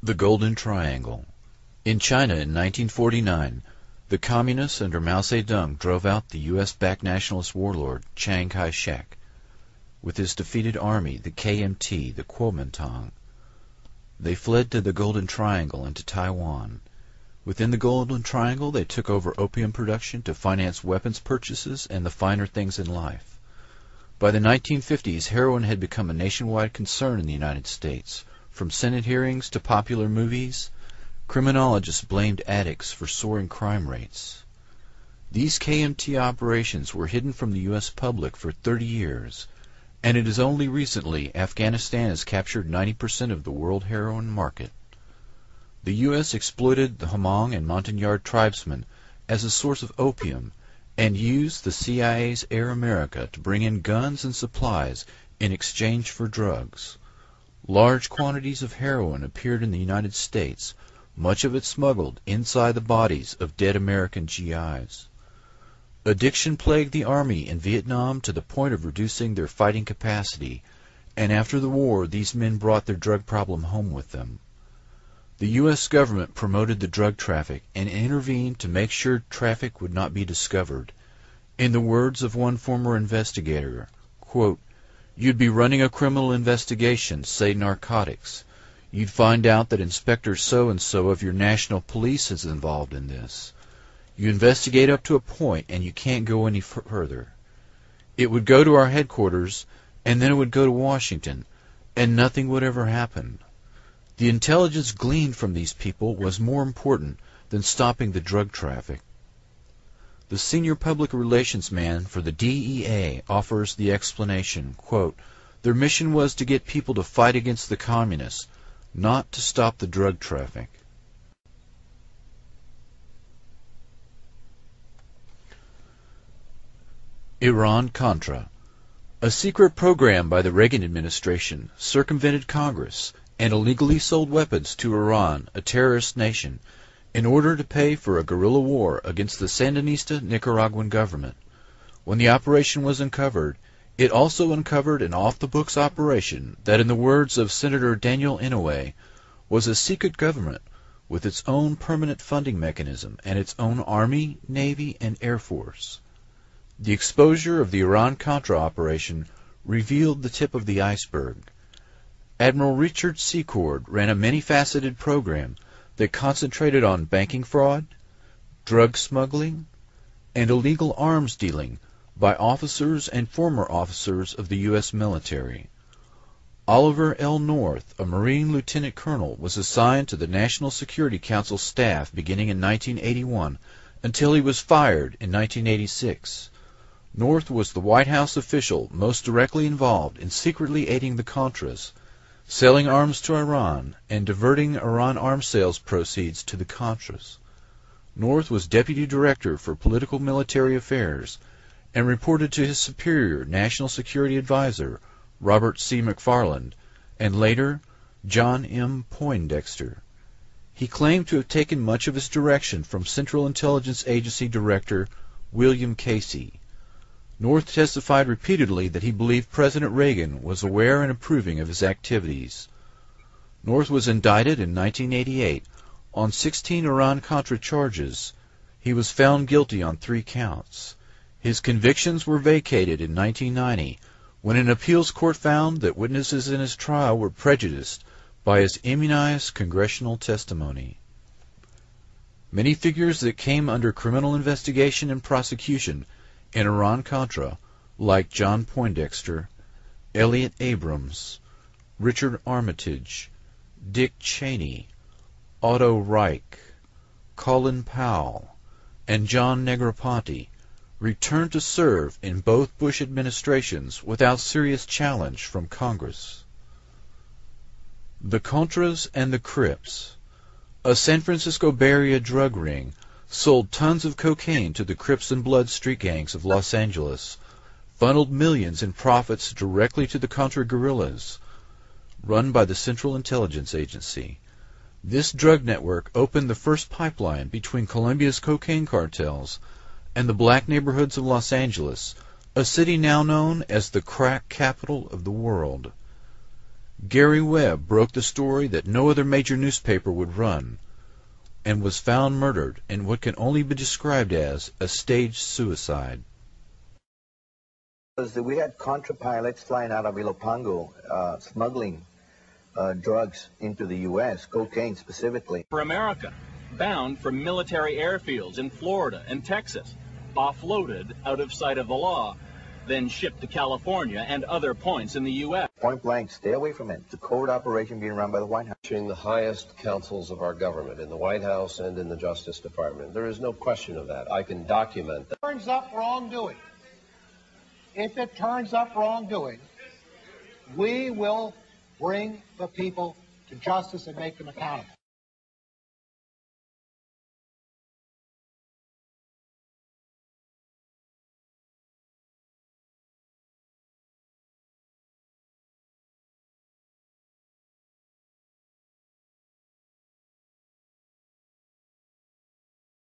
The Golden Triangle. In China in 1949, the Communists under Mao Zedong drove out the U.S.-backed nationalist warlord Chiang Kai-shek with his defeated army, the KMT, the Kuomintang. They fled to the Golden Triangle and to Taiwan. Within the Golden Triangle, they took over opium production to finance weapons purchases and the finer things in life. By the 1950s, heroin had become a nationwide concern in the United States. From Senate hearings to popular movies, criminologists blamed addicts for soaring crime rates. These KMT operations were hidden from the U.S. public for 30 years, and it is only recently Afghanistan has captured 90% of the world heroin market. The U.S. exploited the Hmong and Montagnard tribesmen as a source of opium and used the CIA's Air America to bring in guns and supplies in exchange for drugs. Large quantities of heroin appeared in the United States, much of it smuggled inside the bodies of dead American GIs. Addiction plagued the Army in Vietnam to the point of reducing their fighting capacity, and after the war these men brought their drug problem home with them. The U.S. government promoted the drug traffic and intervened to make sure traffic would not be discovered. In the words of one former investigator, quote, "You'd be running a criminal investigation, say narcotics. You'd find out that Inspector so-and-so of your national police is involved in this. You investigate up to a point, and you can't go any further. It would go to our headquarters, and then it would go to Washington, and nothing would ever happen. The intelligence gleaned from these people was more important than stopping the drug traffic." The senior public relations man for the DEA offers the explanation, quote, "Their mission was to get people to fight against the communists, not to stop the drug traffic." Iran-Contra. A secret program by the Reagan administration circumvented Congress and illegally sold weapons to Iran, a terrorist nation, in order to pay for a guerrilla war against the Sandinista Nicaraguan government. When the operation was uncovered, it also uncovered an off-the-books operation that, in the words of Senator Daniel Inouye, was a secret government with its own permanent funding mechanism and its own Army, Navy, and Air Force. The exposure of the Iran-Contra operation revealed the tip of the iceberg. Admiral Richard Secord ran a many-faceted program that concentrated on banking fraud, drug smuggling, and illegal arms dealing by officers and former officers of the U.S. military. Oliver L. North, a Marine lieutenant colonel, was assigned to the National Security Council staff beginning in 1981 until he was fired in 1986. North was the White House official most directly involved in secretly aiding the Contras, selling arms to Iran, and diverting Iran arms sales proceeds to the Contras. North was Deputy Director for Political Military Affairs and reported to his superior National Security Advisor, Robert C. McFarland, and later John M. Poindexter. He claimed to have taken much of his direction from Central Intelligence Agency Director William Casey. North testified repeatedly that he believed President Reagan was aware and approving of his activities. North was indicted in 1988 on 16 Iran-Contra charges. He was found guilty on 3 counts. His convictions were vacated in 1990 when an appeals court found that witnesses in his trial were prejudiced by his immunized congressional testimony. Many figures that came under criminal investigation and prosecution in Iran-Contra, like John Poindexter, Elliot Abrams, Richard Armitage, Dick Cheney, Otto Reich, Colin Powell, and John Negroponte, returned to serve in both Bush administrations without serious challenge from Congress. The Contras and the Crips. A San Francisco Bay Area drug ring sold tons of cocaine to the Crips and Blood street gangs of Los Angeles, funneled millions in profits directly to the Contra guerrillas, run by the Central Intelligence Agency. This drug network opened the first pipeline between Colombia's cocaine cartels and the black neighborhoods of Los Angeles, a city now known as the crack capital of the world. Gary Webb broke the story that no other major newspaper would run, and was found murdered in what can only be described as a staged suicide. We had Contra pilots flying out of Ilopango, smuggling drugs into the U.S., cocaine specifically. For America, bound from military airfields in Florida and Texas, offloaded out of sight of the law, then shipped to California and other points in the U.S. Point blank, stay away from it. It's a covert operation being run by the White House. The highest councils of our government, in the White House and in the Justice Department. There is no question of that. I can document that. Turns up wrongdoing. If it turns up wrongdoing, we will bring the people to justice and make them accountable.